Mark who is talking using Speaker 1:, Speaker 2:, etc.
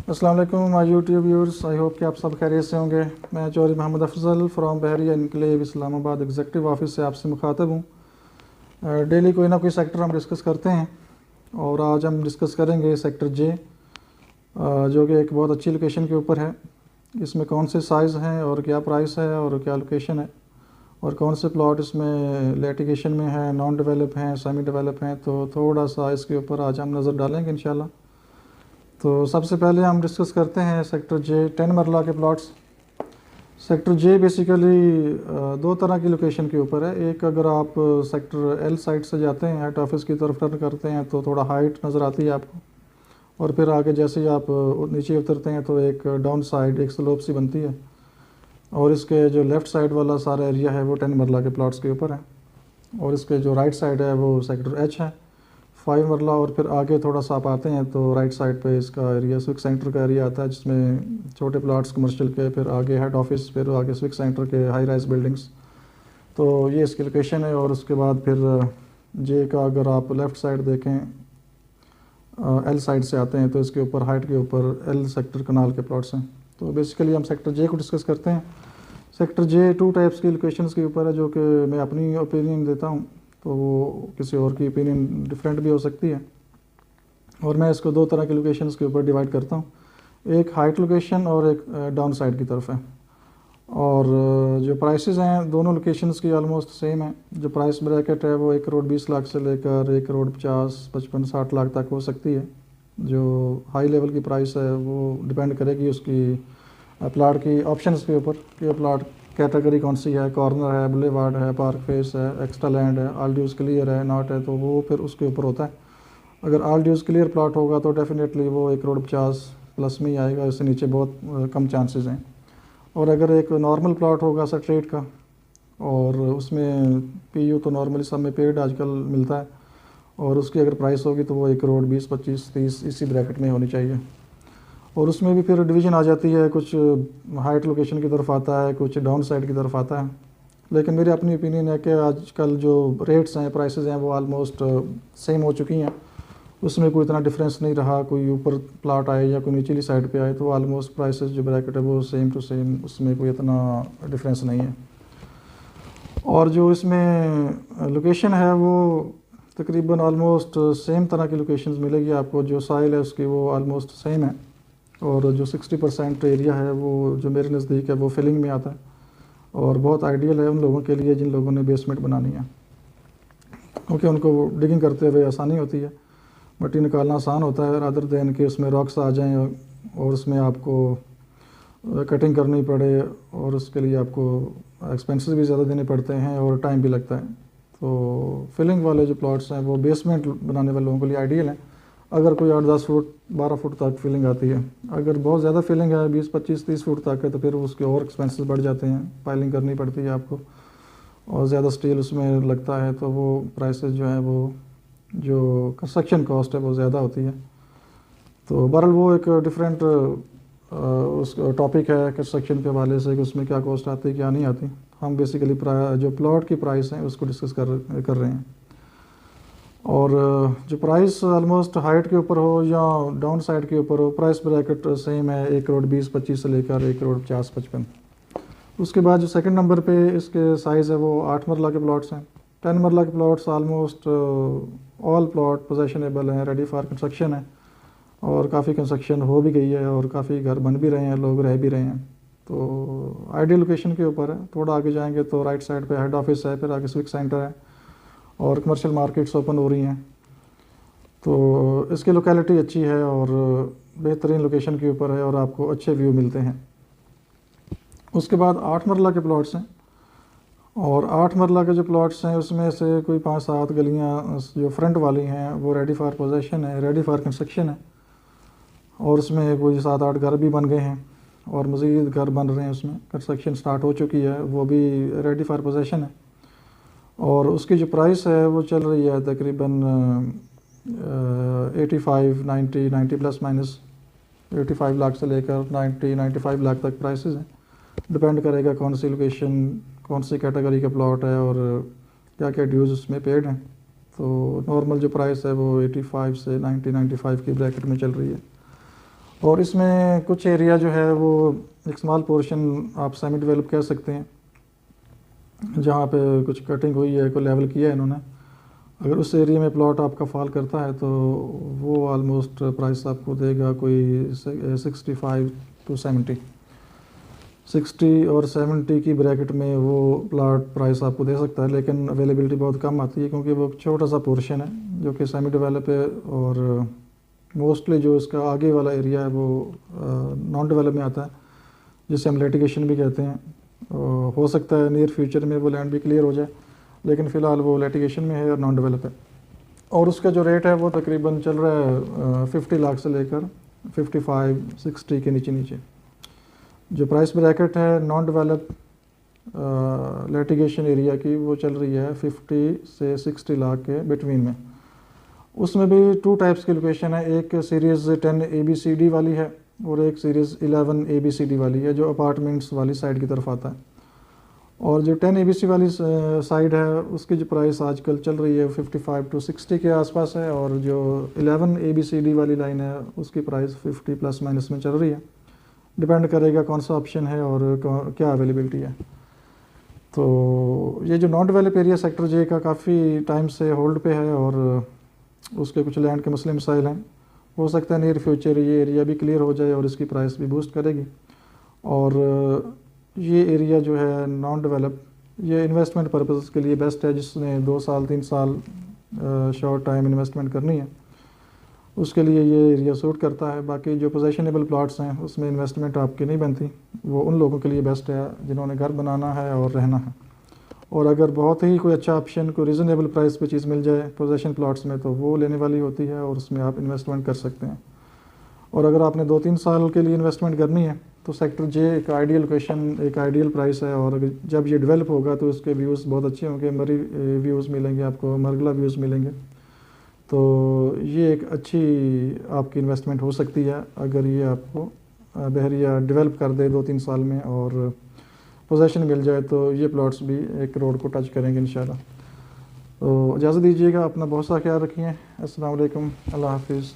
Speaker 1: अस्सलाम वालेकुम my YouTube viewers. I hope कि आप सब खैरियत से होंगे। मैं Chaudhary Mohammad Afzal from Bahria enclave Islamabad executive office से आपसे मुखातब हूँ। डेली कोई ना कोई सेक्टर हम डिस्कस करते हैं और आज हम डिस्कस करेंगे सेक्टर जे, जो कि एक बहुत अच्छी लोकेशन के ऊपर है। इसमें कौन से साइज़ हैं और क्या प्राइस है और क्या लोकेशन है और कौन से प्लॉट इसमें लिटिगेशन में है, नॉन डेवलप हैं, सेमी डेवलप हैं, तो थोड़ा सा इसके ऊपर आज हम नज़र डालेंगे इंशाल्लाह। तो सबसे पहले हम डिस्कस करते हैं सेक्टर जे 10 मरला के प्लॉट्स। सेक्टर जे बेसिकली दो तरह की लोकेशन के ऊपर है। एक, अगर आप सेक्टर एल साइड से जाते हैं, हेड ऑफिस की तरफ टर्न करते हैं तो थोड़ा हाइट नज़र आती है आपको, और फिर आगे जैसे ही आप नीचे उतरते हैं तो एक डाउन साइड, एक स्लोप सी बनती है। और इसके जो लेफ़्ट साइड वाला सारा एरिया है वो 10 मरला के प्लॉट्स के ऊपर है, और इसके जो राइट साइड है वो सेक्टर एच है 5 मरला। और फिर आगे थोड़ा सा आप आते हैं तो राइट साइड पे इसका एरिया स्विक सेंटर का एरिया आता है, जिसमें छोटे प्लॉट्स कमर्शियल के, फिर आगे हेड ऑफिस, फिर आगे स्विक सेंटर के हाई राइज बिल्डिंग्स। तो ये इसकी लोकेशन है। और उसके बाद फिर जे का अगर आप लेफ़्ट साइड देखें, एल साइड से आते हैं तो इसके ऊपर हाइट के ऊपर एल सेक्टर कनाल के प्लॉट्स हैं। तो बेसिकली हम सेक्टर जे को डिस्कस करते हैं। सेक्टर जे 2 टाइप्स की लोकेशंस के ऊपर है, जो कि मैं अपनी ओपिनियन देता हूँ, तो वो किसी और की ओपिनियन डिफरेंट भी हो सकती है। और मैं इसको दो तरह के लोकेशंस के ऊपर डिवाइड करता हूँ, एक हाइट लोकेशन और एक डाउन साइड की तरफ है। और जो प्राइसेस हैं दोनों लोकेशंस की ऑलमोस्ट सेम है। जो प्राइस ब्रैकेट है वो 1 करोड़ 20 लाख से लेकर 1 करोड़ 50, 55, 60 लाख तक हो सकती है। जो हाई लेवल की प्राइस है वो डिपेंड करेगी उसकी प्लाट की ऑप्शंस के ऊपर कि प्लाट कैटेगरी कौन सी है, कॉर्नर है, बुलेवार्ड है, पार्क फेस है, एक्स्ट्रा लैंड है, ऑल ड्यूज़ क्लियर है, नॉट है, तो वो फिर उसके ऊपर होता है। अगर ऑल ड्यूज़ क्लियर प्लाट होगा तो डेफिनेटली वो 1 करोड़ 50 प्लस में ही आएगा, इससे नीचे बहुत कम चांसेस हैं। और अगर एक नॉर्मल प्लाट होगा स्ट्रेट का, और उसमें पीयू तो नॉर्मली सब में पेड आजकल मिलता है, और उसकी अगर प्राइस होगी तो वो 1 करोड़ 20, 25, 30 इसी ब्रैकेट में होनी चाहिए। और उसमें भी फिर डिवीज़न आ जाती है, कुछ हाइट लोकेशन की तरफ आता है, कुछ डाउन साइड की तरफ आता है। लेकिन मेरी अपनी ओपिनियन है कि आजकल जो रेट्स हैं, प्राइसेस हैं, वो ऑलमोस्ट सेम हो चुकी हैं। उसमें कोई इतना डिफरेंस नहीं रहा, कोई ऊपर प्लाट आए या कोई निचली साइड पे आए, तो ऑलमोस्ट प्राइसेस जो ब्रैकेट है वो सेम टू सेम, उसमें कोई इतना डिफरेंस नहीं है। और जो इसमें लोकेशन है वो तकरीबन ऑलमोस्ट सेम तरह की लोकेशंस मिलेगी आपको। जो साइल है उसकी वो ऑलमोस्ट सेम है, और जो 60% एरिया है वो जो मेरे नज़दीक है वो फिलिंग में आता है, और बहुत आइडियल है उन लोगों के लिए जिन लोगों ने बेसमेंट बनानी है, क्योंकि उनको डिगिंग करते हुए आसानी होती है, मट्टी निकालना आसान होता है, रादर देन के उसमें रॉक्स आ जाएं और उसमें आपको कटिंग करनी पड़े, और उसके लिए आपको एक्सपेंसेस भी ज़्यादा देने पड़ते हैं और टाइम भी लगता है। तो फिलिंग वाले जो प्लॉट्स हैं वो बेसमेंट बनाने वाले लोगों के लिए आइडियल हैं। अगर कोई 8-10 फुट 12 फुट तक फिलिंग आती है, अगर बहुत ज़्यादा फिलिंग है 20, 25, 30 फुट तक है, तो फिर उसके और एक्सपेंसेस बढ़ जाते हैं, पाइलिंग करनी पड़ती है आपको और ज़्यादा स्टील उसमें लगता है, तो वो प्राइसेस जो है वो जो कंस्ट्रक्शन कॉस्ट है वो ज़्यादा होती है। तो बहरहाल वो एक डिफरेंट उस टॉपिक है कंस्ट्रक्शन के हवाले से कि उसमें क्या कॉस्ट आती है क्या नहीं आती। हम बेसिकली जो प्लॉट की प्राइस है उसको डिस्कस कर रहे हैं। और जो प्राइस ऑलमोस्ट हाइट के ऊपर हो या डाउन साइड के ऊपर हो, प्राइस ब्रैकेट सेम है 1 करोड़ 20, 25 से लेकर 1 करोड़ 50, 55। उसके बाद जो सेकंड नंबर पे इसके साइज़ है वो 8 मरला के प्लॉट्स हैं। 10 मरला के plots almost all plot possessionable हैं, रेडी फॉर कंस्ट्रक्शन है, और काफ़ी कंस्ट्रक्शन हो भी गई है और काफ़ी घर बन भी रहे हैं, लोग रह भी रहे हैं। तो आइडियल लोकेशन के ऊपर है। थोड़ा आगे जाएंगे तो राइट साइड पे हेड ऑफिस है, फिर आगे स्विक सेंटर है और कमर्शियल मार्केट्स ओपन हो रही हैं। तो इसकी लोकेलिटी अच्छी है और बेहतरीन लोकेशन के ऊपर है और आपको अच्छे व्यू मिलते हैं। उसके बाद 8 मरला के प्लॉट्स हैं, और 8 मरला के जो प्लॉट्स हैं उसमें से कोई 5-7 गलियां जो फ्रंट वाली हैं वो रेडी फॉर पोजेशन है, रेडी फॉर कंस्ट्रक्शन है, और उसमें कोई 7-8 घर भी बन गए हैं और मज़ीद घर बन रहे हैं, उसमें कंस्ट्रक्शन स्टार्ट हो चुकी है, वो भी रेडी फॉर पोजेशन है। और उसकी जो प्राइस है वो चल रही है तकरीबन 85, 90 प्लस माइनस 85 लाख से लेकर 95 लाख तक प्राइसेस हैं। डिपेंड करेगा कौन सी लोकेशन, कौन सी कैटेगरी का प्लॉट है और क्या क्या ड्यूज़ उसमें पेड हैं। तो नॉर्मल जो प्राइस है वो 85 से 95 की ब्रैकेट में चल रही है। और इसमें कुछ एरिया जो है वो एक स्मॉल पोर्शन आप सेमी डेवलप कह सकते हैं, जहाँ पे कुछ कटिंग हुई है, कोई लेवल किया है इन्होंने। अगर उस एरिया में प्लॉट आपका फॉल करता है तो वो ऑलमोस्ट प्राइस आपको देगा कोई 65 to 70, 60 और 70 की ब्रैकेट में वो प्लॉट प्राइस आपको दे सकता है, लेकिन अवेलेबिलिटी बहुत कम आती है क्योंकि वो छोटा सा पोर्शन है जो कि सेमी डेवलप है, और मोस्टली जो इसका आगे वाला एरिया है वो नॉन डेवलप में आता है, जिसे हम लिटिगेशन भी कहते हैं। हो सकता है नियर फ्यूचर में वो लैंड भी क्लियर हो जाए, लेकिन फ़िलहाल वो लिटिगेशन में है और नॉन डेवलप है। और उसका जो रेट है वो तकरीबन चल रहा है 50 लाख से लेकर 55-60 के नीचे नीचे। जो प्राइस ब्रैकेट है नॉन डेवलप लिटिगेशन एरिया की वो चल रही है 50 से 60 लाख के बिटवीन में। उसमें भी 2 टाइप्स की लोकेशन है, एक सीरीज़ 10 ABCD वाली है और एक सीरीज़ 11 ABCD वाली है जो अपार्टमेंट्स वाली साइड की तरफ आता है। और जो 10 ABC वाली साइड है उसकी जो प्राइस आजकल चल रही है 55 to 60 के आसपास है, और जो 11 ABCD वाली लाइन है उसकी प्राइस 50 प्लस माइनस में चल रही है। डिपेंड करेगा कौन सा ऑप्शन है और क्या अवेलेबिलिटी है। तो ये जो नॉन डेवलप एरिया सेक्टर जे का काफ़ी टाइम से होल्ड पे है और उसके कुछ लैंड के मसले मसाइल हैं। हो सकता है नियर फ्यूचर ये एरिया भी क्लियर हो जाए और इसकी प्राइस भी बूस्ट करेगी। और ये एरिया जो है नॉन डेवलप ये इन्वेस्टमेंट पर्पस के लिए बेस्ट है, जिसने 2 साल 3 साल शॉर्ट टाइम इन्वेस्टमेंट करनी है उसके लिए ये एरिया सूट करता है। बाकी जो पोजेशनेबल प्लॉट्स हैं उसमें इन्वेस्टमेंट आपकी नहीं बनती, वो उन लोगों के लिए बेस्ट है जिन्होंने घर बनाना है और रहना है। और अगर बहुत ही कोई अच्छा ऑप्शन कोई रीज़नेबल प्राइस पे चीज़ मिल जाए पोजेशन प्लॉट्स में तो वो लेने वाली होती है और उसमें आप इन्वेस्टमेंट कर सकते हैं। और अगर आपने 2-3 साल के लिए इन्वेस्टमेंट करनी है तो सेक्टर जे एक आइडियल लोकेशन, एक आइडियल प्राइस है। और जब ये डेवलप होगा तो उसके व्यूज़ बहुत अच्छे होंगे, मरी व्यूज़ मिलेंगे आपको, मरगला व्यूज़ मिलेंगे। तो ये एक अच्छी आपकी इन्वेस्टमेंट हो सकती है अगर ये आपको बहरिया डेवलप कर दे 2-3 साल में और पोजेशन मिल जाए तो ये प्लॉट्स भी 1 करोड़ को टच करेंगे इंशाल्लाह। तो इजाज़त दीजिएगा, अपना बहुत सा ख्याल रखिए। अस्सलाम वालेकुम, अल्लाह हाफिज़।